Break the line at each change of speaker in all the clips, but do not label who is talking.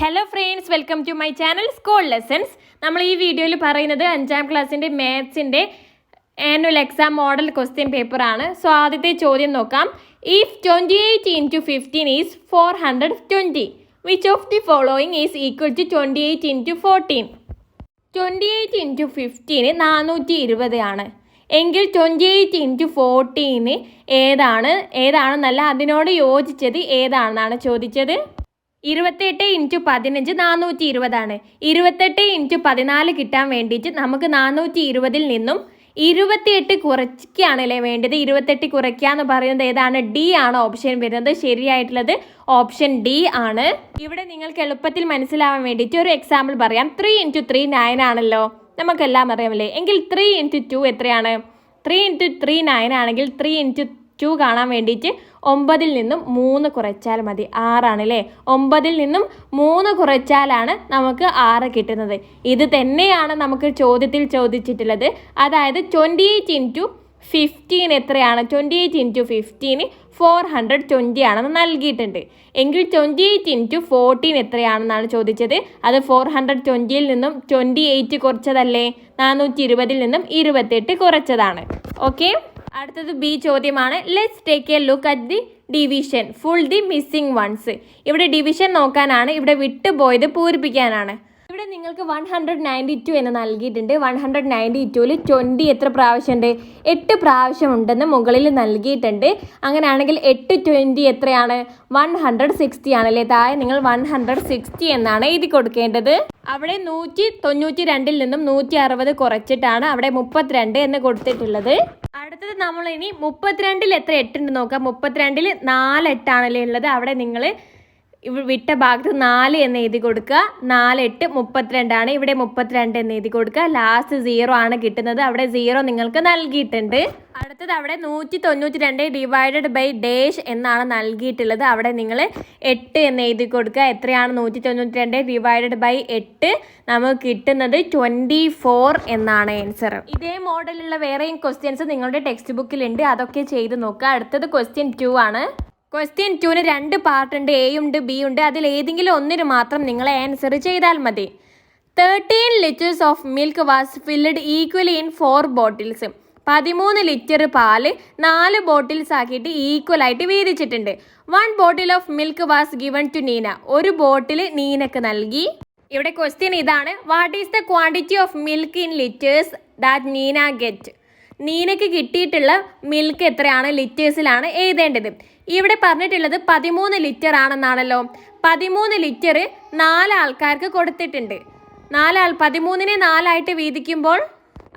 Hello friends, welcome to my channel school lessons. നമ്മൾ ഈ വീഡിയോയിൽ പറയുന്നത് 5ാം ക്ലാസ്സിൻ്റെ മാത്സിൻ്റെ ആനുവൽ എക്സാം മോഡൽ ക്വസ്റ്റ്യൻ പേപ്പറാണ്. സോ ആദ്യത്തെ ചോദ്യം നോക്കാം. If 28 into 15 is 420, which of the following is equal to 28 into 14? 28 into 15 420 ആണ്. എങ്കിൽ 28 into 14 ഏതാണെന്നല്ല, അതിനോട് യോജിച്ചത് ഏതാണെന്നാണ് ചോദിച്ചത്. 28 into 15 420 ആണ്. 28 into 14 കിട്ടാൻ വേണ്ടിയിട്ട് നമുക്ക് 420 നിന്നും 28 കുറയ്ക്കുകയാണല്ലേ വേണ്ടത്. 28 കുറയ്ക്കുക എന്ന് പറയുന്നത് ഏതാണ്? ഡി ആണ് ഓപ്ഷൻ വരുന്നത്. ശരിയായിട്ടുള്ളത് ഓപ്ഷൻ ഡി ആണ്. ഇവിടെ നിങ്ങൾക്ക് എളുപ്പത്തിൽ മനസ്സിലാവാൻ വേണ്ടിയിട്ട് ഒരു എക്സാമ്പിൾ പറയാം. 3 into 3 9 ആണല്ലോ, നമുക്കെല്ലാം അറിയാമല്ലേ. എങ്കിൽ 3 into 2 എത്രയാണ്? 3 into 3 9 ആണെങ്കിൽ 3 into 2 കാണാൻ വേണ്ടിയിട്ട് 9 നിന്നും 3 കുറച്ചാൽ മതി. 6 ആണല്ലേ. 9 നിന്നും 3 കുറച്ചാലാണ് നമുക്ക് 6 കിട്ടുന്നത്. ഇത് തന്നെയാണ് നമുക്ക് ചോദ്യത്തിൽ ചോദിച്ചിട്ടുള്ളത്. അതായത് 28 into 15 എത്രയാണ്? 28 into 15 420 ആണെന്ന് നൽകിയിട്ടുണ്ട്. എങ്കിൽ 28 into 14 എത്രയാണെന്നാണ് ചോദിച്ചത്. അത് 420 നിന്നും 28 കുറച്ചതല്ലേ, 420 നിന്നും 28 കുറച്ചതാണ്. ഓക്കെ, അടുത്തത് ബി ചോദ്യമാണ്. Let's take a look at the division full the missing ones. ഇവിടെ ഡിവിഷൻ നോക്കാനാണ്, ഇവിടെ വിട്ടുപോയത് പൂരിപ്പിക്കാനാണ്. ഇവിടെ നിങ്ങൾക്ക് 192 എന്ന് നൽകിയിട്ടുണ്ട്. 192ൽ 20 എത്ര പ്രാവശ്യമുണ്ട്? 8 പ്രാവശ്യം ഉണ്ടെന്ന് മുകളിൽ നൽകിയിട്ടുണ്ട്. അങ്ങനെയാണെങ്കിൽ 8 20 എത്രയാണ്? 160 ആണല്ലേ. താഴെ നിങ്ങൾ 160 എന്നാണ് എഴുതി കൊടുക്കേണ്ടത്. അവിടെ 192 നിന്നും 160 കുറച്ചിട്ടാണ് അവിടെ 32 എന്ന് കൊടുത്തിട്ടുള്ളത്. അടുത്തത് നമ്മൾ ഇനി 32ൽ എത്ര 8 ഉണ്ട് നോക്കാം. 32ൽ 4 8 ആണല്ലേ ഉള്ളത്. അവിടെ നിങ്ങൾ വിട്ട ഭാഗത്ത് 4 എന്ന് എഴുതി കൊടുക്കുക. 4 8 32 ആണ്. ഇവിടെ 32 എന്ന് എഴുതി കൊടുക്കുക. ലാസ്റ്റ് 0 ആണ് കിട്ടുന്നത്. അവിടെ 0 നിങ്ങൾക്ക് നൽകിയിട്ടുണ്ട്. അടുത്തത് അവിടെ 192 ഡിവൈഡഡ് ബൈ ഡേഷ് എന്നാണ് നൽകിയിട്ടുള്ളത്. അവിടെ നിങ്ങൾ 8 എന്ന് എഴുതി കൊടുക്കുക. എത്രയാണ് 192 ഡിവൈഡഡ് ബൈ 8? നമുക്ക് കിട്ടുന്നത് 24 എന്നാണ് ആൻസർ. ഇതേ മോഡലുള്ള വേറെയും ക്വസ്റ്റ്യൻസ് നിങ്ങളുടെ ടെക്സ്റ്റ് ബുക്കിലുണ്ട്, അതൊക്കെ ചെയ്ത് നോക്കുക. അടുത്തത് ക്വസ്റ്റ്യൻ 2 ആണ്. ക്വസ്റ്റ്യൻ 2ന് 2 പാർട്ട് ഉണ്ട്, എ ഉണ്ട് ബി ഉണ്ട്. അതിൽ ഏതെങ്കിലും ഒന്നിന് മാത്രം നിങ്ങൾ ആൻസർ ചെയ്താൽ മതി. 13 liters of milk was filled equally in 4 bottles. 13 ലിറ്റർ പാല് 4 ബോട്ടിൽസ് ആക്കിയിട്ട് ഈക്വൽ ആയിട്ട് വീതിച്ചിട്ടുണ്ട്. 1 bottle of milk was given to Neena. ഒരു ബോട്ടിൽ നീനക്ക് നൽകി. ഇവിടെ ക്വസ്റ്റ്യൻ ഇതാണ്. What is the quantity of milk in litres that Neena get? നീനക്ക് കിട്ടിയിട്ടുള്ള മിൽക്ക് എത്രയാണ്? ലിറ്റേഴ്സിലാണ് എഴുതേണ്ടത്. ഇവിടെ പറഞ്ഞിട്ടുള്ളത് 13 ലിറ്റർ ആണെന്നാണല്ലോ. 13 ലിറ്റർ 4 ആൾക്കാർക്ക് കൊടുത്തിട്ടുണ്ട്. 13നെ 4 ആയിട്ട് വീതിക്കുമ്പോൾ,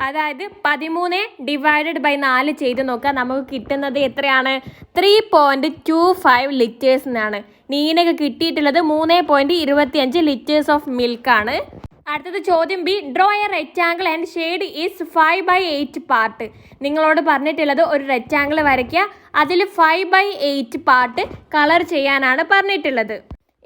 അതായത് 13 ഡിവൈഡഡ് ബൈ 4 ചെയ്ത് നോക്കാം. നമുക്ക് കിട്ടുന്നത് എത്രയാണ്? 3.25 ലിറ്റേഴ്സ് എന്നാണ്. നീനക്ക് കിട്ടിയിട്ടുള്ളത് 3.25 ലിറ്റേഴ്സ് ഓഫ് മിൽക്കാണ്. അടുത്തത് ചോദ്യം B. Draw A rectangle and shade is 5/8 part. നിങ്ങളോട് പറഞ്ഞിട്ടുള്ളത് ഒരു റെക്റ്റാങ്കിൾ വരയ്ക്കുക, അതിൽ 5/8 പാർട്ട് കളർ ചെയ്യാനാണ് പറഞ്ഞിട്ടുള്ളത്.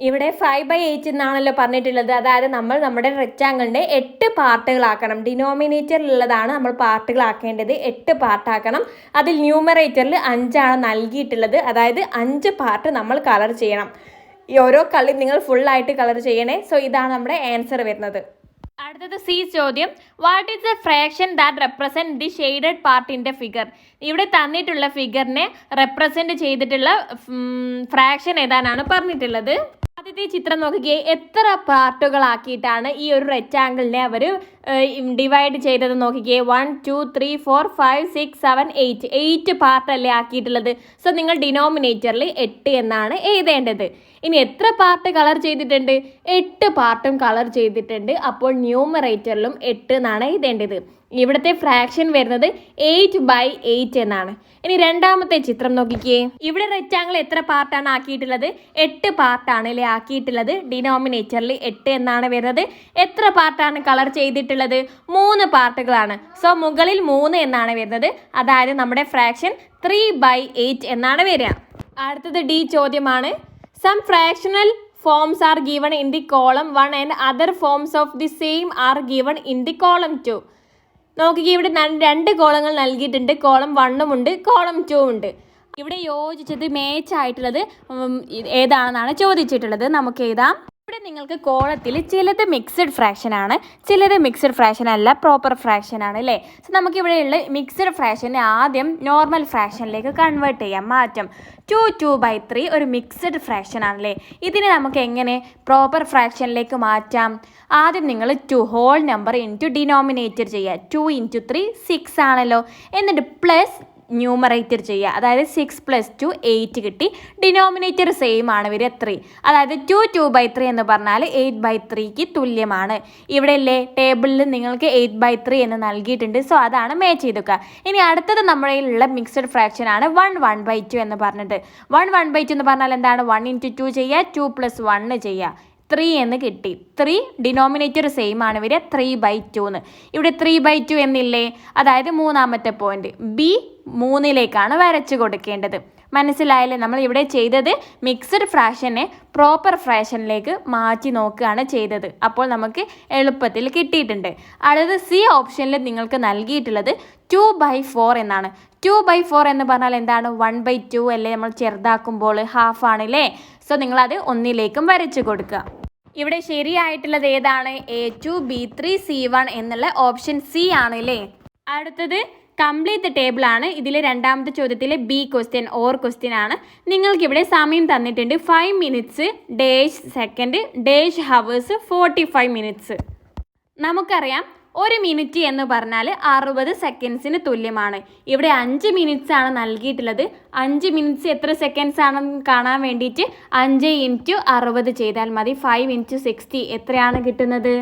ഇവിടെ 5/8 എന്നാണല്ലോ പറഞ്ഞിട്ടുള്ളത്. അതായത് നമ്മൾ നമ്മുടെ റെക്റ്റാങ്കിളിൻ്റെ 8 പാർട്ടുകളാക്കണം. ഡിനോമിനേറ്ററിലുള്ളതാണ് നമ്മൾ പാർട്ടുകളാക്കേണ്ടത്. 8 പാർട്ടാക്കണം. അതിൽ ന്യൂമറേറ്ററിൽ 5 ആണ് നൽകിയിട്ടുള്ളത്. അതായത് 5 പാർട്ട് നമ്മൾ കളർ ചെയ്യണം. ഈ ഓരോ കളി നിങ്ങൾ ഫുള്ളായിട്ട് കളർ ചെയ്യണേ. സോ ഇതാണ് നമ്മുടെ ആൻസർ വരുന്നത്. അടുത്തത് സി ചോദ്യം. What is the fraction that represent the shaded part in the figure? ഇവിടെ തന്നിട്ടുള്ള ഫിഗറിനെ റെപ്രസെൻറ്റ് ചെയ്തിട്ടുള്ള ഫ്രാക്ഷൻ ഏതാനാണ് പറഞ്ഞിട്ടുള്ളത്. ആദ്യത്തെ ചിത്രം നോക്കിക്കേ. എത്ര പാർട്ടുകളാക്കിയിട്ടാണ് ഈ ഒരു റെക്റ്റാങ്കിളിനെ അവർ ഡിവൈഡ് ചെയ്തത് നോക്കിക്കേ. 1 2 3 4 5 6 7 8 പാർട്ടല്ലേ ആക്കിയിട്ടുള്ളത്. സോ നിങ്ങൾ ഡിനോമിനേറ്ററിൽ 8 എന്നാണ് എഴുതേണ്ടത്. ഇനി എത്ര പാർട്ട് കളർ ചെയ്തിട്ടുണ്ട്? 8 പാർട്ടും കളർ ചെയ്തിട്ടുണ്ട്. അപ്പോൾ ന്യൂമറേറ്ററിലും 8 എന്നാണ് എഴുതേണ്ടത്. ഇവിടുത്തെ ഫ്രാക്ഷൻ വരുന്നത് 8/8 എന്നാണ്. ഇനി രണ്ടാമത്തെ ചിത്രം നോക്കിക്കേ. ഇവിടെ റെക്റ്റാങ്കിൾ എത്ര പാർട്ടാണ് ആക്കിയിട്ടുള്ളത്? 8 പാർട്ടാണ് അല്ലേ ആക്കിയിട്ടുള്ളത്. ഡിനോമിനേറ്ററിൽ 8 എന്നാണ് വരുന്നത്. എത്ര പാർട്ടാണ് കളർ ചെയ്തിട്ടുള്ളത്? 3 പാർട്ടുകളാണ്. സോ മുകളിൽ 3 എന്നാണ് വരുന്നത്. അതായത് നമ്മുടെ ഫ്രാക്ഷൻ 3/8 എന്നാണ് വരിക. അടുത്തത് ഡി ചോദ്യമാണ്. Some fractional forms are given in the column 1 and other forms of the same are given in the column 2. നോക്കിക്കുക, ഇവിടെ 2 കോളങ്ങൾ നൽകിയിട്ടുണ്ട്. കോളം 1 ഉണ്ട്, കോളം 2 ഉണ്ട്. ഇവിടെ യോജിച്ചത് മാച്ച് ആയിട്ടുള്ളത് ഏതാണെന്നാണ് ചോദിച്ചിട്ടുള്ളത്. നമുക്ക് എഴുതാം. ഇവിടെ നിങ്ങൾക്ക് കോളത്തിൽ ചിലത് മിക്സഡ് ഫ്രാക്ഷൻ ആണ്, ചിലത് മിക്സഡ് ഫ്രാക്ഷൻ അല്ല, പ്രോപ്പർ ഫ്രാക്ഷൻ ആണ് അല്ലേ. സോ നമുക്കിവിടെയുള്ള മിക്സഡ് ഫ്രാക്ഷനെ ആദ്യം നോർമൽ ഫ്രാക്ഷനിലേക്ക് കൺവേർട്ട് ചെയ്യാം, മാറ്റാം. 2/3 ഒരു മിക്സഡ് ഫ്രാക്ഷൻ ആണല്ലേ. ഇതിനെ നമുക്ക് എങ്ങനെ പ്രോപ്പർ ഫ്രാക്ഷനിലേക്ക് മാറ്റാം? ആദ്യം നിങ്ങൾ 2 ഹോൾ നമ്പർ ഇൻറ്റു ഡിനോമിനേറ്റർ ചെയ്യുക. 2 × 3 6 ആണല്ലോ. എന്നിട്ട് പ്ലസ് ന്യൂമറേറ്റർ ചെയ്യുക. അതായത് 6 + 2 8 കിട്ടി. ഡിനോമിനേറ്റർ സെയിം ആണ് വരിക 3. അതായത് 2/3 എന്ന് പറഞ്ഞാൽ 8/3ക്ക് തുല്യമാണ്. ഇവിടെ അല്ലേ ടേബിളിൽ നിങ്ങൾക്ക് 8/3 എന്ന് നൽകിയിട്ടുണ്ട്. സോ അതാണ് മാച്ച് ചെയ്തുക. ഇനി അടുത്തത് നമ്മളിലുള്ള മിക്സഡ് ഫ്രാക്ഷൻ ആണ് 1/2 എന്ന് പറഞ്ഞിട്ട്. 1/2 എന്ന് പറഞ്ഞാൽ എന്താണ്? 1 × 2 ചെയ്യുക, 2 + 1 ചെയ്യുക, 3 എന്ന് കിട്ടി. 3 ഡിനോമിനേറ്റർ സെയിം ആണ് വരിക 3/2 എന്ന്. ഇവിടെ 3/2 എന്നില്ലേ? അതായത് മൂന്നാമത്തെ പോയിന്റ് ബി 3ലേക്കാണ് വരച്ചു കൊടുക്കേണ്ടത്. മനസ്സിലായല്ലേ? നമ്മൾ ഇവിടെ ചെയ്തത് മിക്സഡ് ഫ്രാക്ഷനെ പ്രോപ്പർ ഫ്രാക്ഷനിലേക്ക് മാറ്റി നോക്കുകയാണ് ചെയ്തത്. അപ്പോൾ നമുക്ക് എളുപ്പത്തിൽ കിട്ടിയിട്ടുണ്ട്. അടുത്തത് സി ഓപ്ഷനിൽ നിങ്ങൾക്ക് നൽകിയിട്ടുള്ളത് 2/4 എന്നാണ്. 2/4 എന്ന് പറഞ്ഞാൽ എന്താണ്? 1/2 അല്ലേ? നമ്മൾ ചെറുതാക്കുമ്പോൾ ഹാഫ് ആണല്ലേ. സോ നിങ്ങളത് 1ലേക്കും വരച്ചു കൊടുക്കുക. ഇവിടെ ശരിയായിട്ടുള്ളത് ഏതാണ്? A2 B3 C1 എന്നുള്ള ഓപ്ഷൻ സി ആണല്ലേ. അടുത്തത് കംപ്ലീറ്റ് ടേബിൾ ആണ്. ഇതിൽ രണ്ടാമത്തെ ചോദ്യത്തിലെ ബി ക്വസ്റ്റ്യൻ ഓർ ക്വസ്റ്റ്യൻ ആണ്. നിങ്ങൾക്കിവിടെ സമയം തന്നിട്ടുണ്ട് 5 minutes dash second dash hours 45 minutes. നമുക്കറിയാം 1 മിനിറ്റ് എന്ന് പറഞ്ഞാൽ 60 സെക്കൻഡ്സിന് തുല്യമാണ്. ഇവിടെ 5 മിനിറ്റ്സ് ആണ് നൽകിയിട്ടുള്ളത്. 5 മിനിറ്റ്സ് എത്ര സെക്കൻഡ്സ് ആണെന്ന് കാണാൻ വേണ്ടിയിട്ട് 5 × 60 ചെയ്താൽ മതി. 5 × 60 എത്രയാണ് കിട്ടുന്നത്?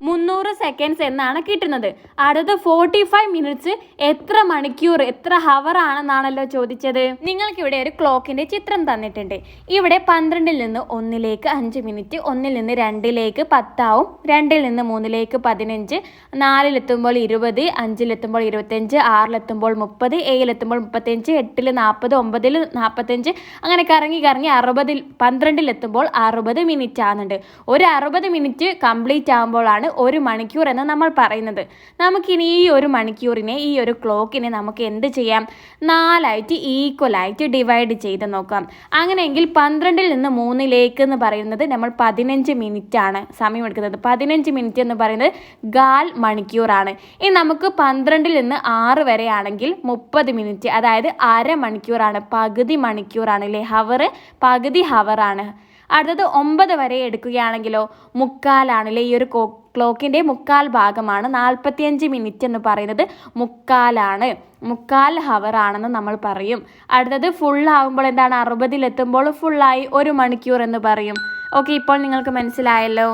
300 സെക്കൻഡ്സ് എന്നാണ് കിട്ടുന്നത്. അടുത്ത 45 മിനിറ്റ്സ് എത്ര മണിക്കൂർ, എത്ര ഹവർ ആണെന്നാണല്ലോ ചോദിച്ചത്. നിങ്ങൾക്കിവിടെ ഒരു ക്ലോക്കിൻ്റെ ചിത്രം തന്നിട്ടുണ്ട്. ഇവിടെ 12ൽ നിന്ന് 1ലേക്ക് 5 മിനിറ്റ്, 1ൽ നിന്ന് 2ലേക്ക് 10 ആവും, 2ൽ നിന്ന് 3ലേക്ക് 15, 4ലെത്തുമ്പോൾ 20, 5ലെത്തുമ്പോൾ 25, 6ലെത്തുമ്പോൾ 30, 7ലെത്തുമ്പോൾ 35, 8ൽ 40, 9ൽ 45, അങ്ങനെ കറങ്ങി 60, 12ലെത്തുമ്പോൾ 60 മിനിറ്റ് ആകുന്നുണ്ട്. ഒരു 60 മിനിറ്റ് കംപ്ലീറ്റ് ആകുമ്പോഴാണ് 1 മണിക്കൂർ എന്ന് നമ്മൾ പറയുന്നത്. നമുക്കിനി ഈ 1 മണിക്കൂറിനെ, ഈ ഒരു ക്ലോക്കിനെ നമുക്ക് എന്ത് ചെയ്യാം? 4 ഈക്വലായിട്ട് ഡിവൈഡ് ചെയ്ത് നോക്കാം. അങ്ങനെയെങ്കിൽ 12ൽ നിന്ന് 3ലേക്ക് എന്ന് പറയുന്നത് നമ്മൾ 15 മിനിറ്റ് ആണ് സമയം എടുക്കുന്നത്. 15 മിനിറ്റ് എന്ന് പറയുന്നത് 1/4 മണിക്കൂറാണ്. ഇനി നമുക്ക് 12ൽ നിന്ന് 6 വരെ ആണെങ്കിൽ 30 മിനിറ്റ്, അതായത് അരമണിക്കൂറാണ്, പകുതി മണിക്കൂറാണ് അല്ലേ. ഹവർ പകുതി ഹവറാണ്. അടുത്തത് 9 വരെ എടുക്കുകയാണെങ്കിലോ 1/4 ഈ ഒരു ക്ലോക്കിൻ്റെ 1/4 ഭാഗമാണ്. 45 മിനിറ്റ് എന്ന് പറയുന്നത് 1/4 1/4 ഹവർ ആണെന്ന് നമ്മൾ പറയും. അടുത്തത് ഫുള്ളാകുമ്പോൾ എന്താണ്? 60ലെത്തുമ്പോൾ ഫുള്ളായി 1 മണിക്കൂർ എന്ന് പറയും. ഓക്കെ, ഇപ്പോൾ നിങ്ങൾക്ക് മനസ്സിലായല്ലോ.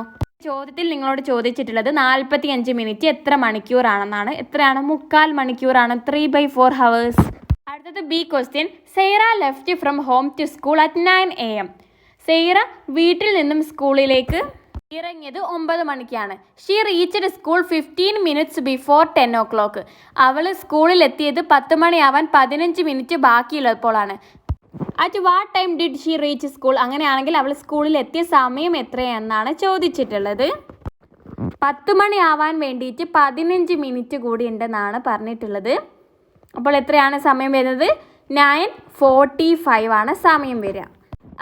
ചോദ്യത്തിൽ നിങ്ങളോട് ചോദിച്ചിട്ടുള്ളത് 45 മിനിറ്റ് എത്ര മണിക്കൂറാണെന്നാണ്. എത്രയാണ്? 1/4 മണിക്കൂറാണ്, 3/4 ഹവേഴ്സ്. അടുത്തത് B question. Saira left from home to school at 9 AM. Saira വീട്ടിൽ നിന്നും സ്കൂളിലേക്ക് ഇറങ്ങിയത് 9 മണിക്കാണ്. She reached school 15 minutes before 10 o'clock. അവൾ സ്കൂളിൽ എത്തിയത് 10 മണിയാവാൻ 15 മിനിറ്റ് ബാക്കിയുള്ളപ്പോഴാണ്. At what time did she reach school? അങ്ങനെയാണെങ്കിൽ അവൾ സ്കൂളിൽ എത്തിയ സമയം എത്രയെന്നാണ് ചോദിച്ചിട്ടുള്ളത്. 10 മണിയാവാൻ വേണ്ടിയിട്ട് 15 മിനിറ്റ് കൂടി ഉണ്ടെന്നാണ് പറഞ്ഞിട്ടുള്ളത്. അപ്പോൾ എത്രയാണ് സമയം വരുന്നത്? 9:45 ആണ് സമയം വരിക.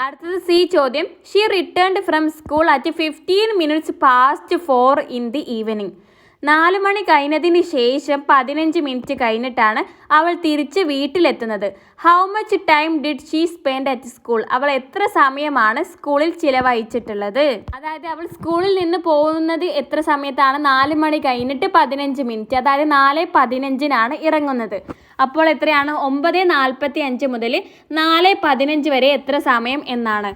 അടുത്തത് സി ചോദ്യം. She returned from school at 15 minutes past 4 in the evening. 4 മണി കഴിഞ്ഞതിന് ശേഷം 15 മിനിറ്റ് കഴിഞ്ഞിട്ടാണ് അവൾ തിരിച്ച് വീട്ടിലെത്തുന്നത്. How much time did she spend at school? അവൾ എത്ര സമയമാണ് സ്കൂളിൽ ചിലവഴിച്ചിട്ടുള്ളത്? അതായത് അവൾ സ്കൂളിൽ നിന്ന് പോകുന്നത് എത്ര സമയത്താണ്? 4 മണി കഴിഞ്ഞിട്ട് 15 മിനിറ്റ്, അതായത് 4:15 ഇറങ്ങുന്നത്. അപ്പോൾ എത്രയാണ്? 9:45 മുതൽ 4:15 വരെ എത്ര സമയം എന്നാണ്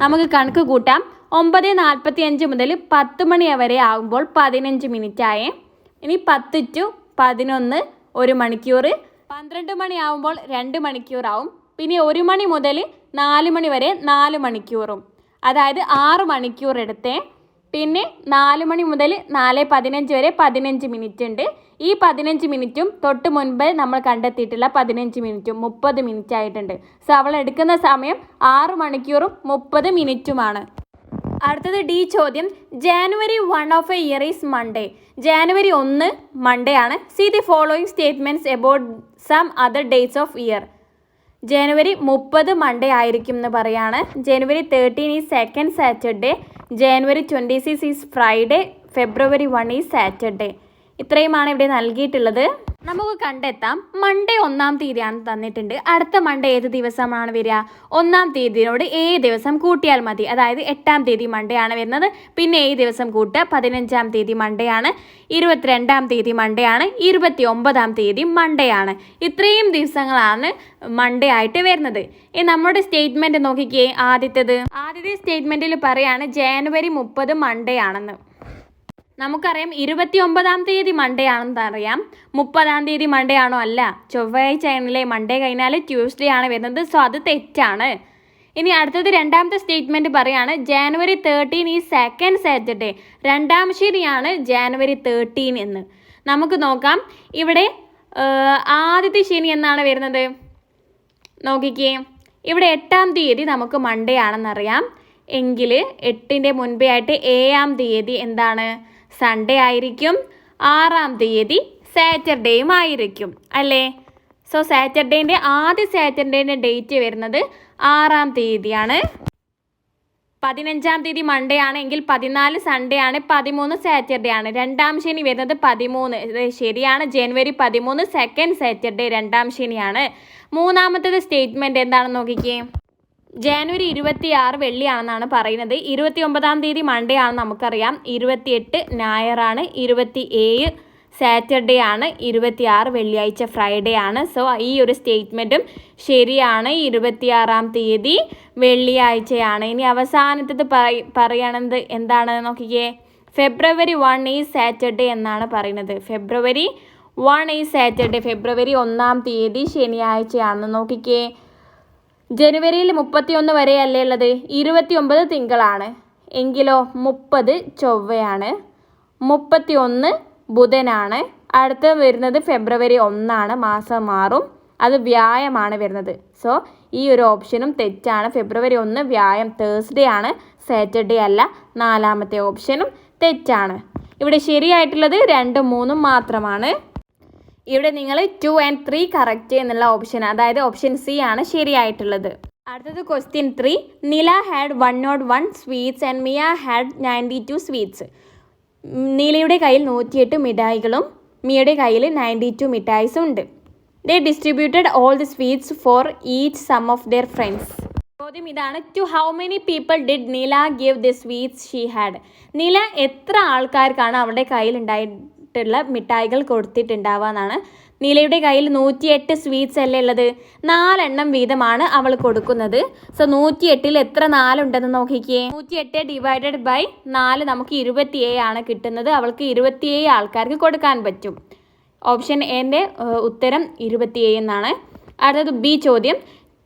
നമുക്ക് കണക്ക് കൂട്ടാം. 9:45 മുതൽ 10 മണി വരെ ആകുമ്പോൾ 15 മിനിറ്റ് ആയേ. ഇനി 10 to 11 1 മണിക്കൂർ. 12 മണി ആകുമ്പോൾ 2 മണിക്കൂറാവും. പിന്നെ 1 മണി മുതൽ 4 മണി വരെ 4 മണിക്കൂറും, അതായത് 6 മണിക്കൂർ എടുത്തേ. പിന്നെ 4 മണി മുതൽ 4:15 വരെ 15 മിനിറ്റ് ഉണ്ട്. ഈ 15 മിനിറ്റും തൊട്ട് മുൻപ് നമ്മൾ കണ്ടെത്തിയിട്ടുള്ള 15 മിനിറ്റും 30 മിനിറ്റ് ആയിട്ടുണ്ട്. സോ അവൾ എടുക്കുന്ന സമയം 6 മണിക്കൂറും 30 മിനിറ്റുമാണ്. അടുത്തത് ഡി ചോദ്യം. January 1 of a year is Monday. January 1 Monday ആണ്. See the following statements about some other dates of year. ജനുവരി 30 മൺഡേ ആയിരിക്കും എന്ന് പറയാണ്. January 13 is second Saturday. January 26 is Friday, February 1 is Saturday. ഇത്രയുമാണ് ഇവിടെ നൽകിയിട്ടുള്ളത്. നമുക്ക് കണ്ടെത്താം. മൺഡേ 1-ാം തീയതിയാണ് തന്നിട്ടുണ്ട്. അടുത്ത മൺഡേ ഏത് ദിവസമാണ് വരിക? 1-ാം തീയതിയോട് 7 ദിവസം കൂട്ടിയാൽ മതി. അതായത് 8-ാം തീയതി മൺഡേ ആണ് വരുന്നത്. പിന്നെ 7 ദിവസം കൂട്ടുക. 15-ാം തീയതി മൺഡേ ആണ്, 22-ാം തീയതി മൺഡേ ആണ്, 29-ാം തീയതി മൺഡേ ആണ്. ഇത്രയും ദിവസങ്ങളാണ് മൺഡേ ആയിട്ട് വരുന്നത്. നമ്മുടെ സ്റ്റേറ്റ്മെന്റ് നോക്കിക്കേ. ആദ്യത്തെ സ്റ്റേറ്റ്മെന്റിൽ പറയാണ് ജനുവരി 30 മൺഡേ ആണെന്ന്. നമുക്കറിയാം 29-ാം തീയതി മൺഡേ ആണെന്ന് അറിയാം. 30-ാം തീയതി മൺഡേ ആണോ? അല്ല, ചൊവ്വാഴ്ച ആണല്ലേ. മൺഡേ കഴിഞ്ഞാൽ ട്യൂസ്ഡേ ആണ് വരുന്നത്. സോ അത് തെറ്റാണ്. ഇനി അടുത്തത് രണ്ടാമത്തെ സ്റ്റേറ്റ്മെന്റ് പറയാണ് January 13 ഈ സെക്കൻഡ് സാറ്റർഡേ, 2-ാം ശനിയാണ് January 13 എന്ന്. നമുക്ക് നോക്കാം. ഇവിടെ ആദ്യത്തെ ശനി എന്നാണ് വരുന്നത്. നോക്കിക്കേ, ഇവിടെ 8-ാം തീയതി നമുക്ക് മൺഡേ ആണെന്നറിയാം. എങ്കിൽ 8-ന്റെ മുൻപേ ആയിട്ട് 7-ാം തീയതി എന്താണ്? സൺഡേ ആയിരിക്കും. 6-ാം തീയതി സാറ്റർഡേയും ആയിരിക്കും അല്ലേ? സോ ആദ്യ സാറ്റർഡേൻ്റെ ഡേറ്റ് വരുന്നത് 6-ാം തീയതിയാണ്. 15-ാം തീയതി മൺഡേ ആണെങ്കിൽ 14 സൺഡേ ആണ്, 13 സാറ്റർഡേ ആണ്. 2-ാം ശനി വരുന്നത് 13 ശരിയാണ്. ജനുവരി 13 സെക്കൻഡ് സാറ്റർഡേ, 2-ാം ശനിയാണ്. മൂന്നാമത്തേത് സ്റ്റേറ്റ്മെന്റ് എന്താണെന്ന് നോക്കിക്കേ. ജനുവരി 26 വെള്ളിയാണെന്നാണ് പറയുന്നത്. 29-ാം തീയതി മൺഡേ ആണെന്ന് നമുക്കറിയാം. 28 ഞായറാണ്, 27 സാറ്റർഡേ ആണ്, 26 വെള്ളിയാഴ്ച ഫ്രൈഡേ ആണ്. സോ ഈ ഒരു സ്റ്റേറ്റ്മെൻറ്റും ശരിയാണ്. 26-ാം തീയതി വെള്ളിയാഴ്ചയാണ്. ഇനി അവസാനത്തേത് പറയണത് എന്താണെന്ന് നോക്കിക്കേ. February 1 ഈ സാറ്റർഡേ എന്നാണ് പറയുന്നത്. February 1 ഈ സാറ്റർഡേ, ഫെബ്രുവരി 1-ാം തീയതി ശനിയാഴ്ചയാണെന്ന് നോക്കിക്കേ. ജനുവരിയിൽ 31 വരെയല്ലേ ഉള്ളത്? 29 തിങ്കളാണ്. എങ്കിലോ 30 ചൊവ്വയാണ്, 31 ബുധനാണ്. അടുത്ത വരുന്നത് ഫെബ്രുവരി 1 മാസം മാറും. അത് വ്യാഴമാണ് വരുന്നത്. സോ ഈ ഒരു ഓപ്ഷനും തെറ്റാണ്. ഫെബ്രുവരി 1 വ്യാഴം തേഴ്സ്ഡേ ആണ്, സാറ്റർഡേ അല്ല. 4-ാമത്തെ ഓപ്ഷനും തെറ്റാണ്. ഇവിടെ ശരിയായിട്ടുള്ളത് 2, 3 മാത്രമാണ്. ഇവിടെ നിങ്ങൾ 2 and 3 കറക്റ്റ് എന്നുള്ള ഓപ്ഷൻ, അതായത് ഓപ്ഷൻ സി ആണ് ശരിയായിട്ടുള്ളത്. അടുത്തത് question 3. Nila had 101 sweets and Mia had 92 sweets. നീലയുടെ കയ്യിൽ 108 മിഠായികളും മിയയുടെ കയ്യിൽ 92 മിഠായിസും ഉണ്ട്. They distributed all the sweets for each some of their friends. ചോദ്യം ഇതാണ്. To how many people did Neela give the sweets she had. Neela എത്ര ആൾക്കാർക്കാണ് അവളുടെ കയ്യിൽ ുള്ള മിഠായികൾ കൊടുത്തിട്ടുണ്ടാവുക എന്നാണ്. നീലയുടെ കയ്യിൽ 108 സ്വീറ്റ്സ് അല്ലേ ഉള്ളത്. 4 എണ്ണം വീതമാണ് അവൾ കൊടുക്കുന്നത്. സോ 108-ൽ എത്ര 4 ഉണ്ടെന്ന് നോക്കിക്കേ. 108 ഡിവൈഡഡ് ബൈ 4 നമുക്ക് 27 ആണ് കിട്ടുന്നത്. അവൾക്ക് 27 ആൾക്കാർക്ക് കൊടുക്കാൻ പറ്റും. ഓപ്ഷൻ എൻ്റെ ഉത്തരം 27 എന്നാണ്. അടുത്തത് ബി ചോദ്യം.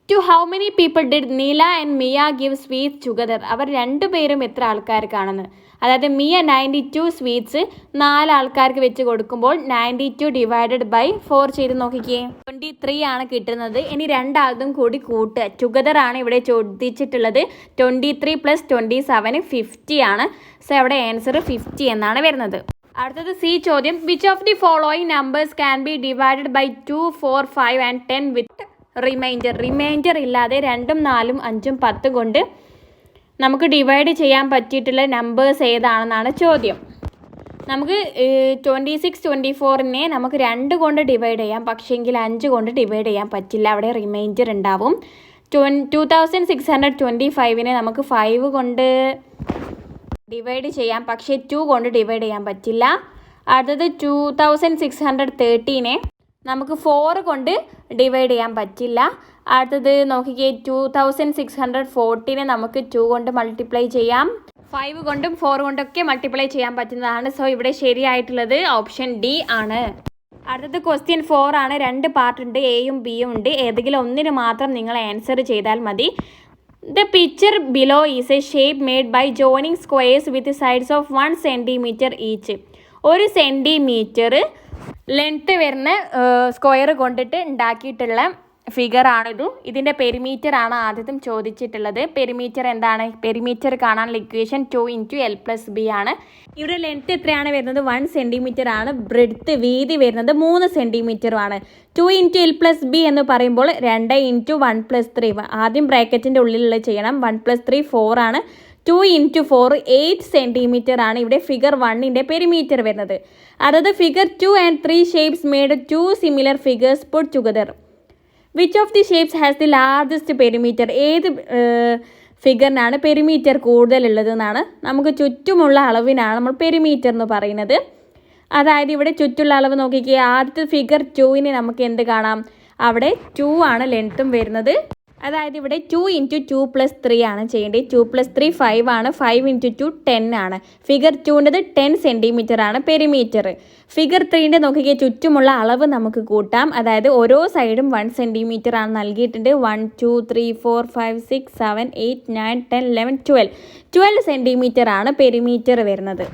To how many people did Neela and Mia give sweets together. അവർ രണ്ടുപേരും എത്ര ആൾക്കാർക്കാണെന്ന്. അതായത് മിയ 92 സ്വീറ്റ്സ് 4 ആൾക്കാർക്ക് വെച്ച് കൊടുക്കുമ്പോൾ 92 ഡിവൈഡഡ് ബൈ 4 ചെയ്ത് നോക്കിക്കേ. 23 ആണ് കിട്ടുന്നത്. ഇനി രണ്ടാളും കൂടി കൂട്ടുക. ടുഗദർ ആണ് ഇവിടെ ചോദിച്ചിട്ടുള്ളത്. 23 + 27 50 ആണ്. സോ അവിടെ ആൻസർ 50 എന്നാണ് വരുന്നത്. അടുത്തത് സി ചോദ്യം. Which of the following numbers can be divided by 2, 4, 5 and 10 with remainder ഇല്ലാതെ 2, 4, 5, 10 കൊണ്ട് നമുക്ക് ഡിവൈഡ് ചെയ്യാൻ പറ്റിയിട്ടുള്ള നമ്പേഴ്സ് ഏതാണെന്നാണ് ചോദ്യം. നമുക്ക് 26, 24-നെ നമുക്ക് 2 കൊണ്ട് ഡിവൈഡ് ചെയ്യാം. പക്ഷേങ്കിൽ 5 കൊണ്ട് ഡിവൈഡ് ചെയ്യാൻ പറ്റില്ല. അവിടെ റിമൈൻഡർ ഉണ്ടാവും. 2625-നെ നമുക്ക് 5 കൊണ്ട് ഡിവൈഡ് ചെയ്യാം. പക്ഷേ 2 കൊണ്ട് ഡിവൈഡ് ചെയ്യാൻ പറ്റില്ല. അടുത്തത് 2630-നെ നമുക്ക് 4 കൊണ്ട് ഡിവൈഡ് ചെയ്യാൻ പറ്റില്ല. അടുത്തത് നോക്കിക്കേ. 2640-നെ നമുക്ക് 2 കൊണ്ട് മൾട്ടിപ്ലൈ ചെയ്യാം. 5 കൊണ്ടും 4 കൊണ്ടൊക്കെ മൾട്ടിപ്ലൈ ചെയ്യാൻ പറ്റുന്നതാണ്. സോ ഇവിടെ ശരിയായിട്ടുള്ളത് ഓപ്ഷൻ ഡി ആണ്. അടുത്തത് ക്വസ്റ്റ്യൻ 4 ആണ്. 2 പാർട്ട് ഉണ്ട്, എയും ബിയും ഉണ്ട്. ഏതെങ്കിലും ഒന്നിന് മാത്രം നിങ്ങൾ ആൻസർ ചെയ്താൽ മതി. The picture below is a shape made by joining squares with sides of 1 centimeter each. 1 centimetre length വരുന്ന സ്ക്വയർ കൊണ്ടിട്ട് ഉണ്ടാക്കിയിട്ടുള്ള ഫിഗറാണിത്. ഇതിൻ്റെ പെരിമീറ്റർ ആണ് ആദ്യത്തും ചോദിച്ചിട്ടുള്ളത്. പെരിമീറ്റർ എന്താണ്? പെരിമീറ്റർ കാണാനുള്ള ഇക്വേഷൻ 2 × L+B ആണ്. ഇവിടെ ലെങ്ത്ത് എത്രയാണ് വരുന്നത്? 1 സെൻറ്റിമീറ്റർ ആണ്. ബ്രെഡ്ത്ത് വീതി വരുന്നത് 3 സെൻറ്റിമീറ്ററുമാണ്. 2 × L+B എന്ന് പറയുമ്പോൾ 2 × 1 + 3. ആദ്യം ബ്രാക്കറ്റിൻ്റെ ഉള്ളിലുള്ള ചെയ്യണം. 1 + 3 4 ആണ്. 2 × 4 8 സെൻറ്റിമീറ്റർ ആണ് ഇവിടെ ഫിഗർ 1ൻ്റെ പെരിമീറ്റർ വരുന്നത്. അതായത് figure 2 and 3 shapes made 2 similar figures puttu together. Which of the shapes has the largest perimeter? ഏത് ഫിഗറിനാണ് പെരിമീറ്റർ കൂടുതലുള്ളതെന്നാണ്. നമുക്ക് ചുറ്റുമുള്ള അളവിനാണ് നമ്മൾ പെരിമീറ്റർ എന്ന് പറയുന്നത്. അതായത് ഇവിടെ ചുറ്റുള്ള അളവ് നോക്കിക്കേ. ആദ്യത്തെ ഫിഗർ 2ന് നമുക്ക് എന്ത് കാണാം? അവിടെ 2 ആണ് ലെങ്ത്തും വരുന്നത്. അതായത് ഇവിടെ 2 × 2 + 3 ആണ് ചെയ്യേണ്ടത്. 2 + 3 5 ആണ്. 5 × 2 10 ആണ്. ഫിഗർ 2ൻ്റെത് 10 സെൻറ്റിമീറ്റർ ആണ് പെരിമീറ്റർ. ഫിഗർ 3ൻ്റെ നോക്കിക്കേ, ചുറ്റുമുള്ള അളവ് നമുക്ക് കൂട്ടാം. അതായത് ഓരോ സൈഡും 1 സെൻറ്റിമീറ്റർ ആണ് നൽകിയിട്ടുണ്ട്. 1 2 3 4 5 6 7 8 9 10 11 12 സെൻറ്റിമീറ്റർ ആണ് പെരിമീറ്റർ വരുന്നത്.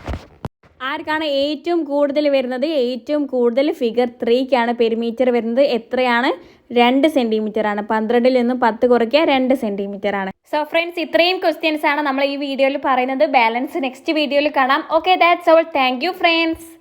ആർക്കാണ് ഏറ്റവും കൂടുതൽ വരുന്നത്? ഏറ്റവും കൂടുതൽ ഫിഗർ 3ക്കാണ് പെരിമീറ്റർ വരുന്നത്. എത്രയാണ്? 2 സെൻറ്റിമീറ്റർ ആണ്. 12ൽ നിന്നും 10 കുറയ്ക്കുക 2 സെൻറ്റിമീറ്റർ ആണ്. സോ ഫ്രണ്ട്സ്, ഇത്രയും ക്വസ്റ്റ്യൻസ് ആണ് നമ്മൾ ഈ വീഡിയോയിൽ പറയുന്നത്. ബാലൻസ് നെക്സ്റ്റ് വീഡിയോയിൽ കാണാം. Okay, that's all. Thank you friends.